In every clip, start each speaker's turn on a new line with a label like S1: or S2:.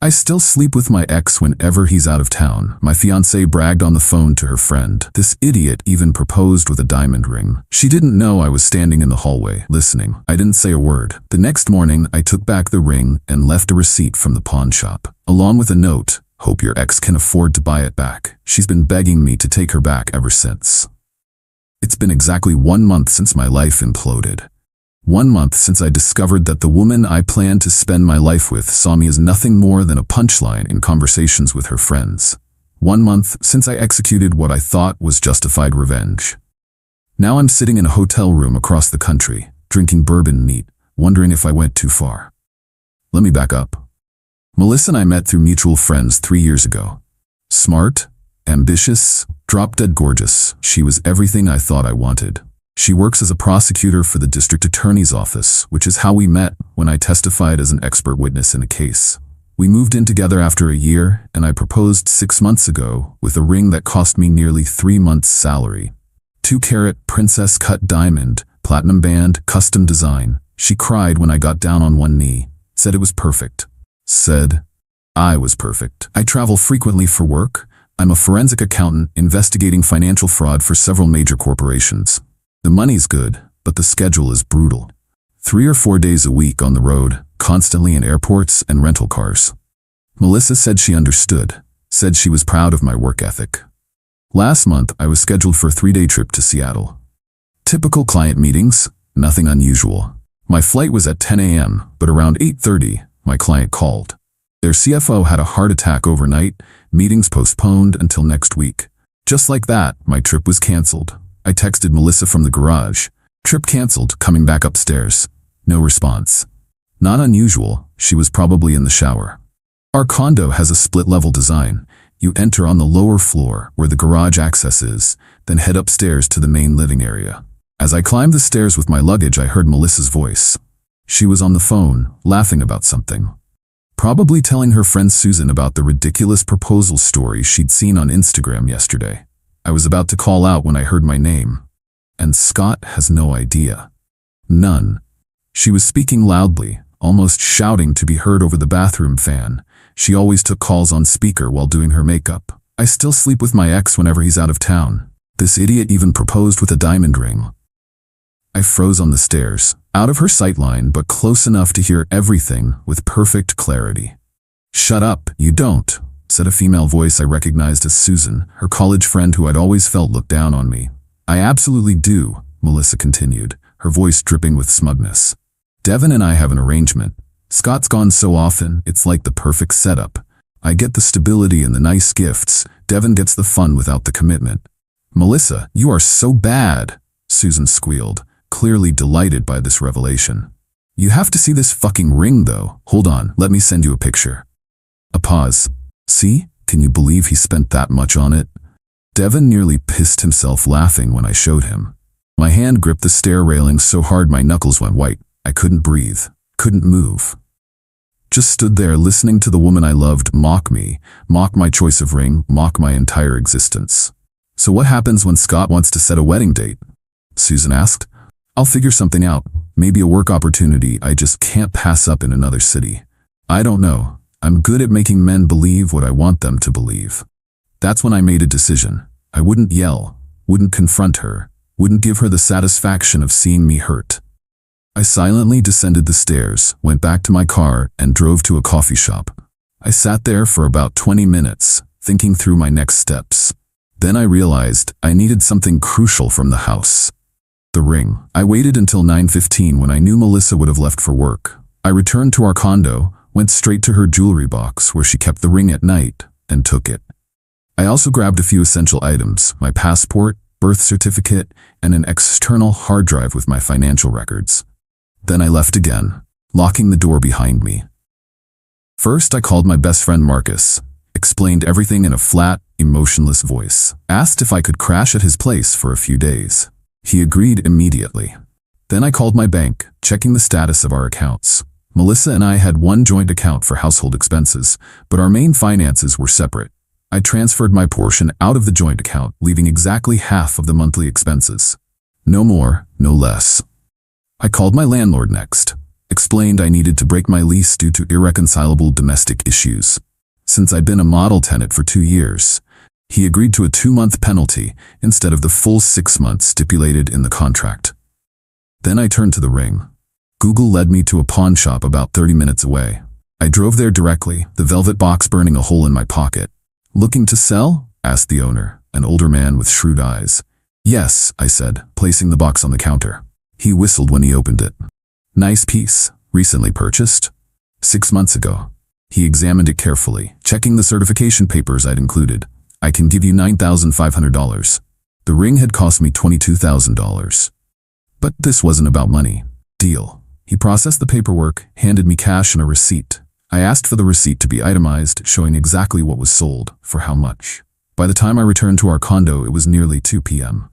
S1: I still sleep with my ex whenever he's out of town, my fiancée bragged on the phone to her friend. This idiot even proposed with a diamond ring. She didn't know I was standing in the hallway, listening. I didn't say a word. The next morning, I took back the ring and left a receipt from the pawn shop, along with a note. Hope your ex can afford to buy it back. She's been begging me to take her back ever since. It's been exactly 1 month since my life imploded. 1 month since I discovered that the woman I planned to spend my life with saw me as nothing more than a punchline in conversations with her friends. 1 month since I executed what I thought was justified revenge. Now I'm sitting in a hotel room across the country, drinking bourbon neat, wondering if I went too far. Let me back up. Melissa and I met through mutual friends 3 years ago. Smart, ambitious, drop-dead gorgeous. She was everything I thought I wanted. She works as a prosecutor for the district attorney's office, which is how we met when I testified as an expert witness in a case. We moved in together after a year, and I proposed 6 months ago with a ring that cost me nearly 3 months' salary. 2-carat princess-cut diamond, platinum band, custom design. She cried when I got down on one knee, said it was perfect. Said I was perfect. I travel frequently for work. I'm a forensic accountant investigating financial fraud for several major corporations. The money's good, but the schedule is brutal. 3 or 4 days a week on the road, constantly in airports and rental cars. Melissa said she understood, said she was proud of my work ethic. Last month, I was scheduled for a 3-day trip to Seattle. Typical client meetings, nothing unusual. My flight was at 10 a.m., but around 8:30, my client called. Their CFO had a heart attack overnight, meetings postponed until next week. Just like that, my trip was canceled. I texted Melissa from the garage. Trip canceled, coming back upstairs. No response. Not unusual, she was probably in the shower. Our condo has a split-level design. You enter on the lower floor, where the garage access is, then head upstairs to the main living area. As I climbed the stairs with my luggage, I heard Melissa's voice. She was on the phone, laughing about something. Probably telling her friend Susan about the ridiculous proposal story she'd seen on Instagram yesterday. I was about to call out when I heard my name. And Scott has no idea. None. She was speaking loudly, almost shouting to be heard over the bathroom fan. She always took calls on speaker while doing her makeup. I still sleep with my ex whenever he's out of town. This idiot even proposed with a diamond ring. I froze on the stairs, out of her sightline but close enough to hear everything with perfect clarity. Shut up, you don't, said a female voice I recognized as Susan, her college friend who I'd always felt looked down on me. I absolutely do, Melissa continued, her voice dripping with smugness. Devin and I have an arrangement. Scott's gone so often, it's like the perfect setup. I get the stability and the nice gifts. Devin gets the fun without the commitment. Melissa, you are so bad, Susan squealed, clearly delighted by this revelation. You have to see this fucking ring though. Hold on, let me send you a picture. A pause. See? Can you believe he spent that much on it? Devin nearly pissed himself laughing when I showed him. My hand gripped the stair railing so hard my knuckles went white. I couldn't breathe, couldn't move. Just stood there listening to the woman I loved mock me, mock my choice of ring, mock my entire existence. So what happens when Scott wants to set a wedding date? Susan asked. I'll figure something out, maybe a work opportunity I just can't pass up in another city. I don't know. I'm good at making men believe what I want them to believe. That's when I made a decision. I wouldn't yell, wouldn't confront her, wouldn't give her the satisfaction of seeing me hurt. I silently descended the stairs, went back to my car, and drove to a coffee shop. I sat there for about 20 minutes, thinking through my next steps. Then I realized I needed something crucial from the house. The ring. I waited until 9:15 when I knew Melissa would have left for work. I returned to our condo, went straight to her jewelry box where she kept the ring at night, and took it. I also grabbed a few essential items, my passport, birth certificate, and an external hard drive with my financial records. Then I left again, locking the door behind me. First, I called my best friend Marcus, explained everything in a flat, emotionless voice, asked if I could crash at his place for a few days. He agreed immediately. Then I called my bank, checking the status of our accounts. Melissa and I had one joint account for household expenses, but our main finances were separate. I transferred my portion out of the joint account, leaving exactly half of the monthly expenses. No more, no less. I called my landlord next. Explained I needed to break my lease due to irreconcilable domestic issues. Since I'd been a model tenant for 2 years, he agreed to a 2-month penalty instead of the full 6 months stipulated in the contract. Then I turned to the ring. Google led me to a pawn shop about 30 minutes away. I drove there directly, the velvet box burning a hole in my pocket. "Looking to sell?" asked the owner, an older man with shrewd eyes. "Yes," I said, placing the box on the counter. He whistled when he opened it. "Nice piece. Recently purchased?" "6 months ago." He examined it carefully, checking the certification papers I'd included. "I can give you $9,500. The ring had cost me $22,000. But this wasn't about money. Deal. He processed the paperwork, handed me cash and a receipt. I asked for the receipt to be itemized, showing exactly what was sold, for how much. By the time I returned to our condo, it was nearly 2 p.m.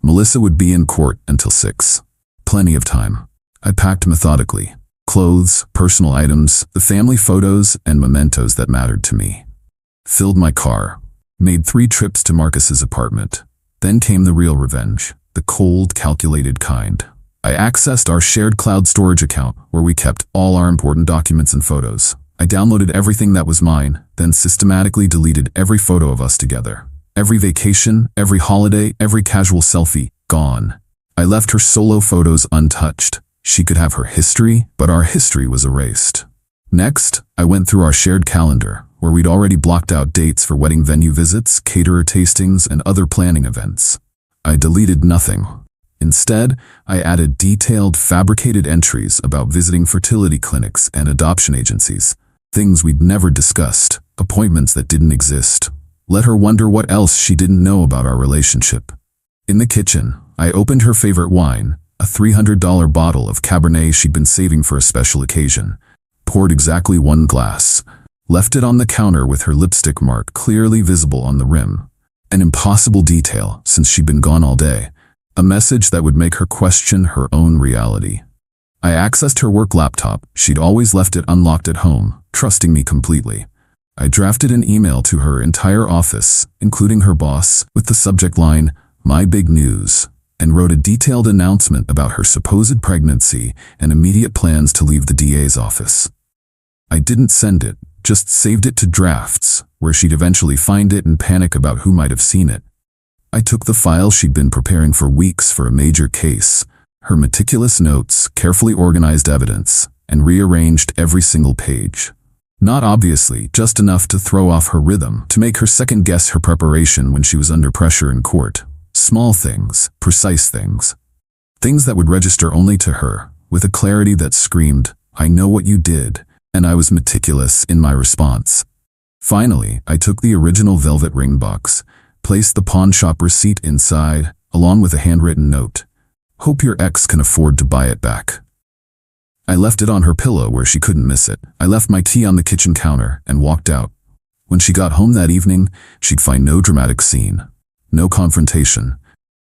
S1: Melissa would be in court until 6. Plenty of time. I packed methodically. Clothes, personal items, the family photos, and mementos that mattered to me. Filled my car. Made 3 trips to Marcus's apartment. Then came the real revenge. The cold, calculated kind. I accessed our shared cloud storage account, where we kept all our important documents and photos. I downloaded everything that was mine, then systematically deleted every photo of us together. Every vacation, every holiday, every casual selfie, gone. I left her solo photos untouched. She could have her history, but our history was erased. Next, I went through our shared calendar, where we'd already blocked out dates for wedding venue visits, caterer tastings, and other planning events. I deleted nothing. Instead, I added detailed, fabricated entries about visiting fertility clinics and adoption agencies, things we'd never discussed, appointments that didn't exist. Let her wonder what else she didn't know about our relationship. In the kitchen, I opened her favorite wine, a $300 bottle of Cabernet she'd been saving for a special occasion. Poured exactly 1 glass. Left it on the counter with her lipstick mark clearly visible on the rim. An impossible detail, since she'd been gone all day. A message that would make her question her own reality. I accessed her work laptop. She'd always left it unlocked at home, trusting me completely. I drafted an email to her entire office, including her boss, with the subject line, "My big news," and wrote a detailed announcement about her supposed pregnancy and immediate plans to leave the DA's office. I didn't send it, just saved it to drafts, where she'd eventually find it and panic about who might have seen it. I took the file she'd been preparing for weeks for a major case, her meticulous notes, carefully organized evidence, and rearranged every single page. Not obviously, just enough to throw off her rhythm, to make her second-guess her preparation when she was under pressure in court. Small things, precise things. Things that would register only to her, with a clarity that screamed, "I know what you did," and I was meticulous in my response. Finally, I took the original velvet ring box, placed the pawn shop receipt inside, along with a handwritten note. "Hope your ex can afford to buy it back." I left it on her pillow where she couldn't miss it. I left my tea on the kitchen counter and walked out. When she got home that evening, she'd find no dramatic scene, no confrontation,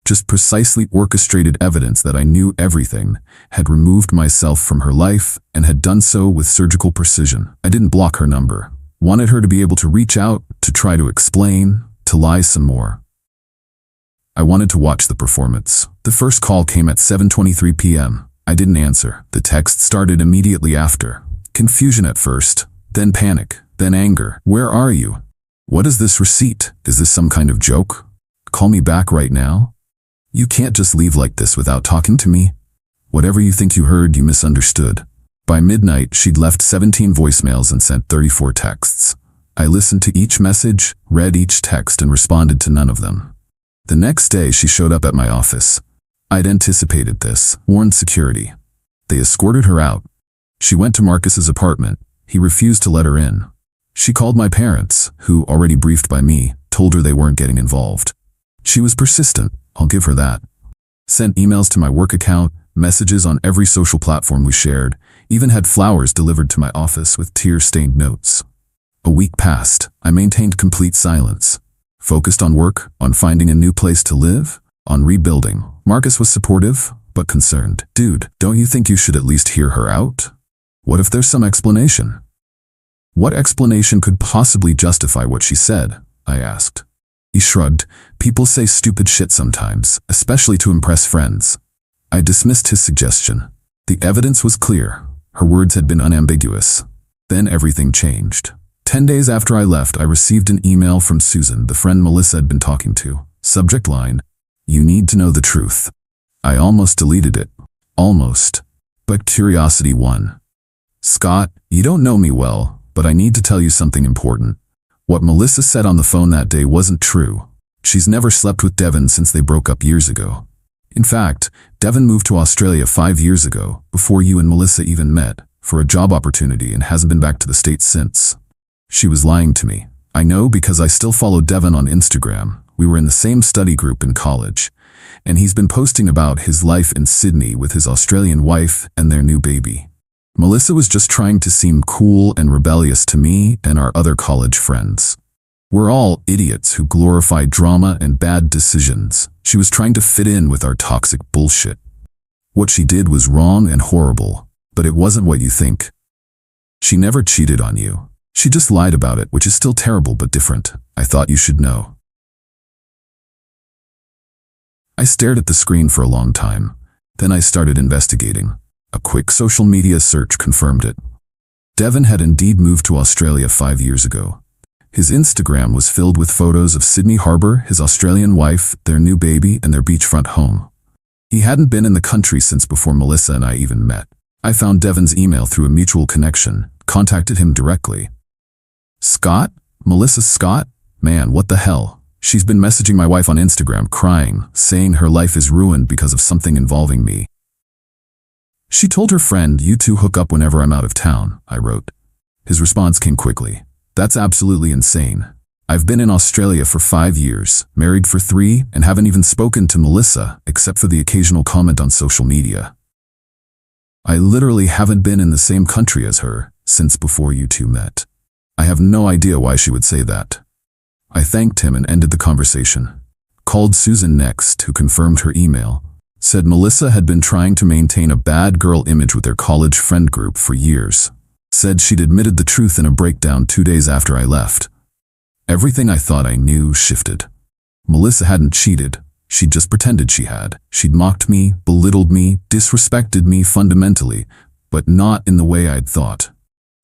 S1: just precisely orchestrated evidence that I knew everything, had removed myself from her life, and had done so with surgical precision. I didn't block her number. Wanted her to be able to reach out, to try to explain, to lie some more. I wanted to watch the performance. The first call came at 7:23 p.m. I didn't answer. The text started immediately after. Confusion at first, then panic, then anger. "Where are you? What is this receipt? Is this some kind of joke? Call me back right now? You can't just leave like this without talking to me. Whatever you think you heard, you misunderstood." By midnight, she'd left 17 voicemails and sent 34 texts. I listened to each message, read each text, and responded to none of them. The next day, she showed up at my office. I'd anticipated this, warned security. They escorted her out. She went to Marcus's apartment. He refused to let her in. She called my parents, who, already briefed by me, told her they weren't getting involved. She was persistent, I'll give her that. Sent emails to my work account, messages on every social platform we shared, even had flowers delivered to my office with tear-stained notes. A week passed. I maintained complete silence. Focused on work, on finding a new place to live, on rebuilding. Marcus was supportive, but concerned. "Dude, don't you think you should at least hear her out? What if there's some explanation?" "What explanation could possibly justify what she said?" I asked. He shrugged. "People say stupid shit sometimes, especially to impress friends." I dismissed his suggestion. The evidence was clear. Her words had been unambiguous. Then everything changed. 10 days after I left, I received an email from Susan, the friend Melissa had been talking to. Subject line, "You need to know the truth." I almost deleted it. Almost. But curiosity won. "Scott, you don't know me well, but I need to tell you something important. What Melissa said on the phone that day wasn't true. She's never slept with Devin since they broke up years ago. In fact, Devin moved to Australia 5 years ago, before you and Melissa even met, for a job opportunity and hasn't been back to the States since. She was lying to me. I know because I still follow Devin on Instagram. We were in the same study group in college, and he's been posting about his life in Sydney with his Australian wife and their new baby. Melissa was just trying to seem cool and rebellious to me and our other college friends. We're all idiots who glorify drama and bad decisions. She was trying to fit in with our toxic bullshit. What she did was wrong and horrible, but it wasn't what you think. She never cheated on you. She just lied about it, which is still terrible but different. I thought you should know." I stared at the screen for a long time. Then I started investigating. A quick social media search confirmed it. Devin had indeed moved to Australia 5 years ago. His Instagram was filled with photos of Sydney Harbour, his Australian wife, their new baby, and their beachfront home. He hadn't been in the country since before Melissa and I even met. I found Devin's email through a mutual connection, contacted him directly. "Scott? Melissa Scott? Man, what the hell? She's been messaging my wife on Instagram crying, saying her life is ruined because of something involving me. She told her friend, you two hook up whenever I'm out of town," I wrote. His response came quickly. "That's absolutely insane. I've been in Australia for 5 years, married for 3, and haven't even spoken to Melissa except for the occasional comment on social media. I literally haven't been in the same country as her since before you two met. I have no idea why she would say that." I thanked him and ended the conversation. Called Susan next, who confirmed her email. Said Melissa had been trying to maintain a bad girl image with their college friend group for years. Said she'd admitted the truth in a breakdown 2 days after I left. Everything I thought I knew shifted. Melissa hadn't cheated. She'd just pretended she had. She'd mocked me, belittled me, disrespected me fundamentally, but not in the way I'd thought.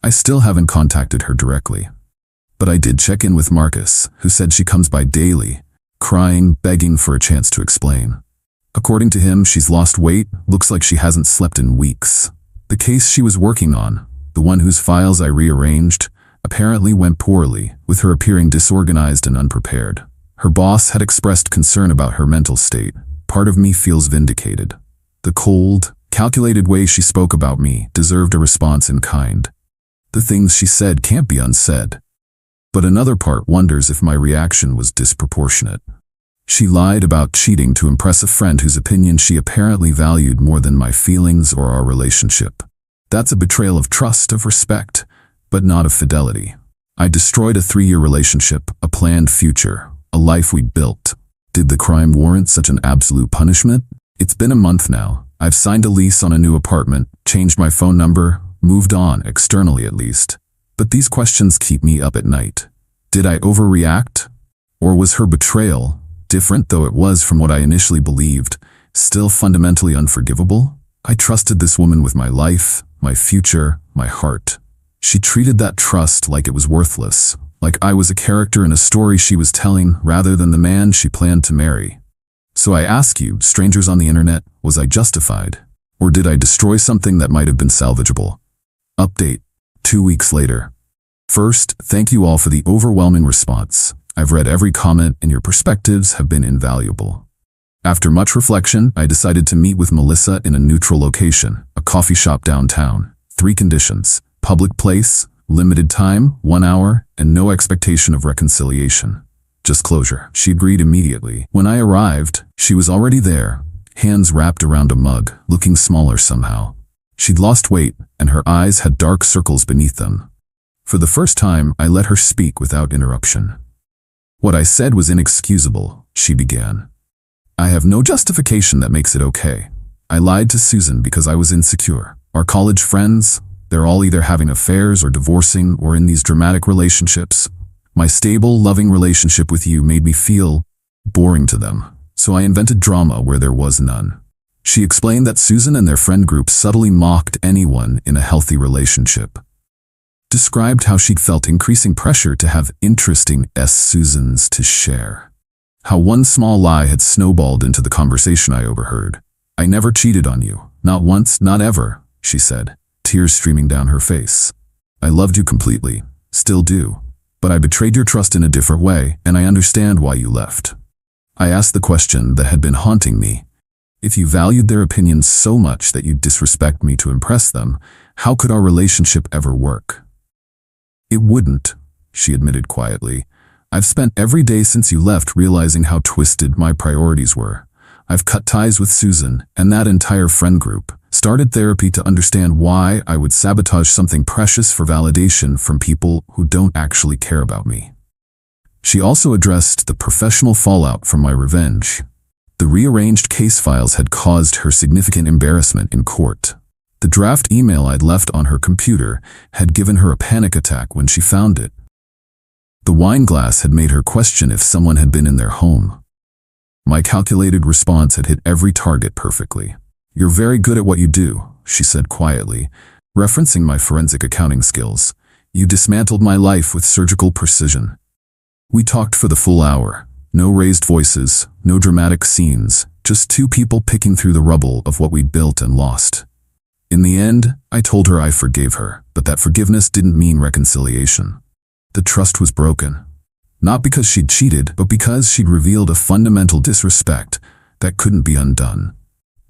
S1: I still haven't contacted her directly. But I did check in with Marcus, who said she comes by daily, crying, begging for a chance to explain. According to him, she's lost weight, looks like she hasn't slept in weeks. The case she was working on, the one whose files I rearranged, apparently went poorly, with her appearing disorganized and unprepared. Her boss had expressed concern about her mental state. Part of me feels vindicated. The cold, calculated way she spoke about me deserved a response in kind. The things she said can't be unsaid. But another part wonders if my reaction was disproportionate. She lied about cheating to impress a friend whose opinion she apparently valued more than my feelings or our relationship. That's a betrayal of trust, of respect, but not of fidelity. I destroyed a 3-year relationship, a planned future, a life we'd built. Did the crime warrant such an absolute punishment? It's been a month now. I've signed a lease on a new apartment, changed my phone number, moved on, externally at least. But these questions keep me up at night. Did I overreact? Or was her betrayal, different though it was from what I initially believed, still fundamentally unforgivable? I trusted this woman with my life, my future, my heart. She treated that trust like it was worthless, like I was a character in a story she was telling rather than the man she planned to marry. So I ask you, strangers on the internet, was I justified? Or did I destroy something that might have been salvageable? Update, 2 weeks later. First, thank you all for the overwhelming response. I've read every comment and your perspectives have been invaluable. After much reflection, I decided to meet with Melissa in a neutral location, a coffee shop downtown. 3 conditions: public place, limited time, 1 hour, and no expectation of reconciliation. Just closure. She agreed immediately. When I arrived, she was already there, hands wrapped around a mug, looking smaller somehow. She'd lost weight, and her eyes had dark circles beneath them. For the first time, I let her speak without interruption. "What I said was inexcusable," she began. "I have no justification that makes it okay. I lied to Susan because I was insecure. Our college friends, they're all either having affairs or divorcing or in these dramatic relationships. My stable, loving relationship with you made me feel boring to them, so I invented drama where there was none. She explained that Susan and their friend group subtly mocked anyone in a healthy relationship. Described how she'd felt increasing pressure to have interesting Susans to share. How one small lie had snowballed into the conversation I overheard. "I never cheated on you. Not once, not ever," she said, tears streaming down her face. "I loved you completely. Still do. But I betrayed your trust in a different way, and I understand why you left." I asked the question that had been haunting me. If you valued their opinions so much that you'd disrespect me to impress them, how could our relationship ever work? "It wouldn't," she admitted quietly. "I've spent every day since you left realizing how twisted my priorities were. I've cut ties with Susan and that entire friend group, started therapy to understand why I would sabotage something precious for validation from people who don't actually care about me." She also addressed the professional fallout from my revenge. The rearranged case files had caused her significant embarrassment in court. The draft email I'd left on her computer had given her a panic attack when she found it. The wine glass had made her question if someone had been in their home. My calculated response had hit every target perfectly. "You're very good at what you do," she said quietly, referencing my forensic accounting skills. "You dismantled my life with surgical precision." We talked for the full hour. No raised voices, no dramatic scenes, just two people picking through the rubble of what we'd built and lost. In the end, I told her I forgave her, but that forgiveness didn't mean reconciliation. The trust was broken. Not because she'd cheated, but because she'd revealed a fundamental disrespect that couldn't be undone.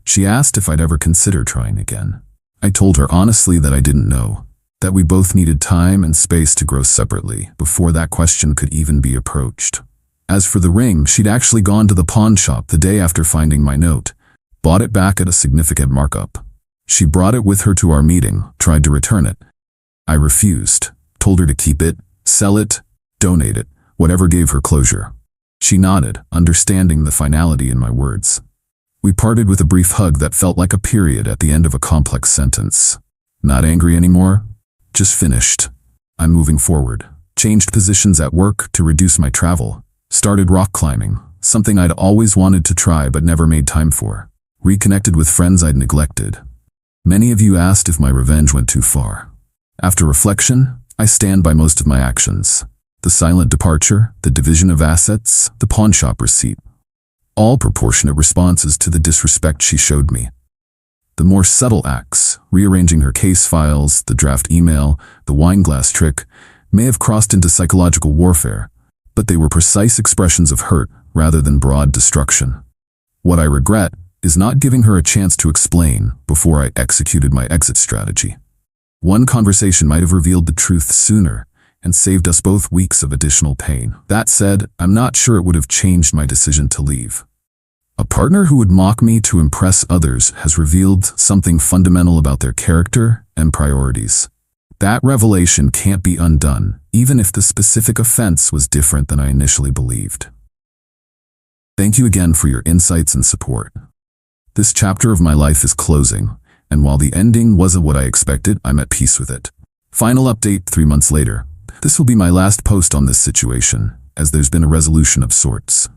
S1: She asked if I'd ever consider trying again. I told her honestly that I didn't know, that we both needed time and space to grow separately before that question could even be approached. As for the ring, she'd actually gone to the pawn shop the day after finding my note, bought it back at a significant markup. She brought it with her to our meeting, tried to return it. I refused, told her to keep it, sell it, donate it, whatever gave her closure. She nodded, understanding the finality in my words. We parted with a brief hug that felt like a period at the end of a complex sentence. Not angry anymore, just finished. I'm moving forward. Changed positions at work to reduce my travel. Started rock climbing, something I'd always wanted to try but never made time for. Reconnected with friends I'd neglected. Many of you asked if my revenge went too far. After reflection, I stand by most of my actions. The silent departure, the division of assets, the pawn shop receipt. All proportionate responses to the disrespect she showed me. The more subtle acts, rearranging her case files, the draft email, the wine glass trick, may have crossed into psychological warfare, but they were precise expressions of hurt rather than broad destruction. What I regret is not giving her a chance to explain before I executed my exit strategy. One conversation might have revealed the truth sooner and saved us both weeks of additional pain. That said, I'm not sure it would have changed my decision to leave. A partner who would mock me to impress others has revealed something fundamental about their character and priorities. That revelation can't be undone, even if the specific offense was different than I initially believed. Thank you again for your insights and support. This chapter of my life is closing, and while the ending wasn't what I expected, I'm at peace with it. Final update 3 months later. This will be my last post on this situation, as there's been a resolution of sorts.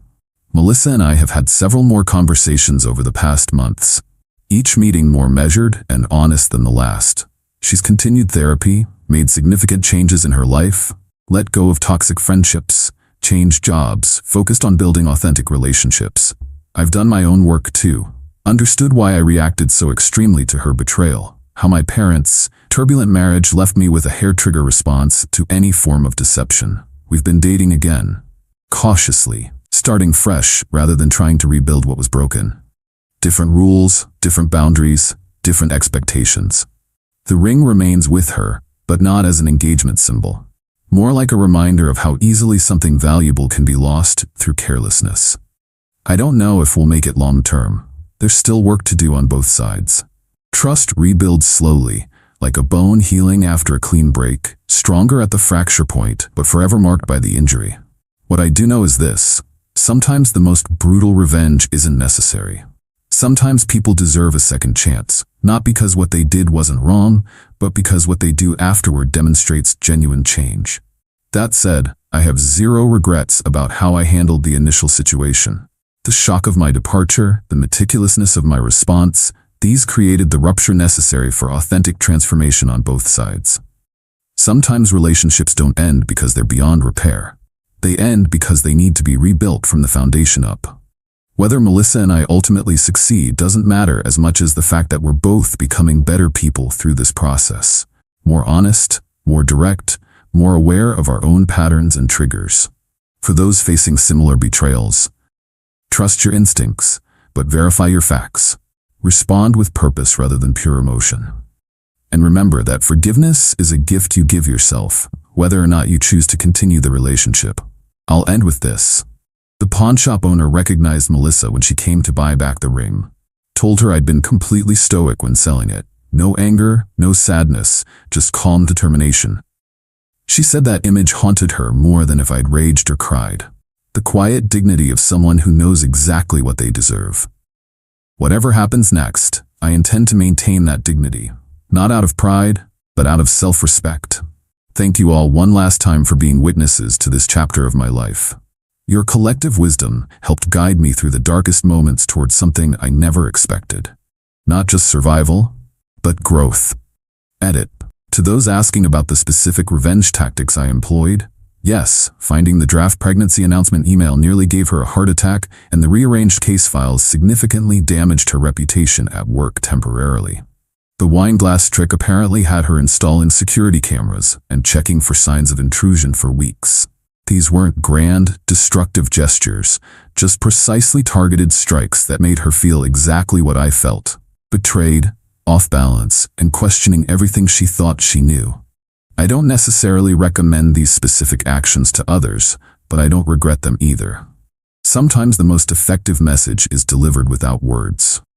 S1: Melissa and I have had several more conversations over the past months, each meeting more measured and honest than the last. She's continued therapy, made significant changes in her life, let go of toxic friendships, changed jobs, focused on building authentic relationships. I've done my own work too, understood why I reacted so extremely to her betrayal, how my parents' turbulent marriage left me with a hair-trigger response to any form of deception. We've been dating again, cautiously, starting fresh rather than trying to rebuild what was broken. Different rules, different boundaries, different expectations. The ring remains with her, but not as an engagement symbol. More like a reminder of how easily something valuable can be lost through carelessness. I don't know if we'll make it long-term. There's still work to do on both sides. Trust rebuilds slowly, like a bone healing after a clean break, stronger at the fracture point, but forever marked by the injury. What I do know is this: sometimes the most brutal revenge isn't necessary. Sometimes people deserve a second chance, not because what they did wasn't wrong, but because what they do afterward demonstrates genuine change. That said, I have zero regrets about how I handled the initial situation. The shock of my departure, the meticulousness of my response, these created the rupture necessary for authentic transformation on both sides. Sometimes relationships don't end because they're beyond repair. They end because they need to be rebuilt from the foundation up. Whether Melissa and I ultimately succeed doesn't matter as much as the fact that we're both becoming better people through this process. More honest, more direct, more aware of our own patterns and triggers. For those facing similar betrayals, trust your instincts, but verify your facts. Respond with purpose rather than pure emotion. And remember that forgiveness is a gift you give yourself, whether or not you choose to continue the relationship. I'll end with this. The pawnshop owner recognized Melissa when she came to buy back the ring. Told her I'd been completely stoic when selling it. No anger, no sadness, just calm determination. She said that image haunted her more than if I'd raged or cried. The quiet dignity of someone who knows exactly what they deserve. Whatever happens next, I intend to maintain that dignity. Not out of pride, but out of self-respect. Thank you all one last time for being witnesses to this chapter of my life. Your collective wisdom helped guide me through the darkest moments towards something I never expected. Not just survival, but growth. Edit. To those asking about the specific revenge tactics I employed, yes, finding the draft pregnancy announcement email nearly gave her a heart attack, and the rearranged case files significantly damaged her reputation at work temporarily. The wine glass trick apparently had her installing security cameras and checking for signs of intrusion for weeks. These weren't grand, destructive gestures, just precisely targeted strikes that made her feel exactly what I felt. Betrayed, off balance, and questioning everything she thought she knew. I don't necessarily recommend these specific actions to others, but I don't regret them either. Sometimes the most effective message is delivered without words.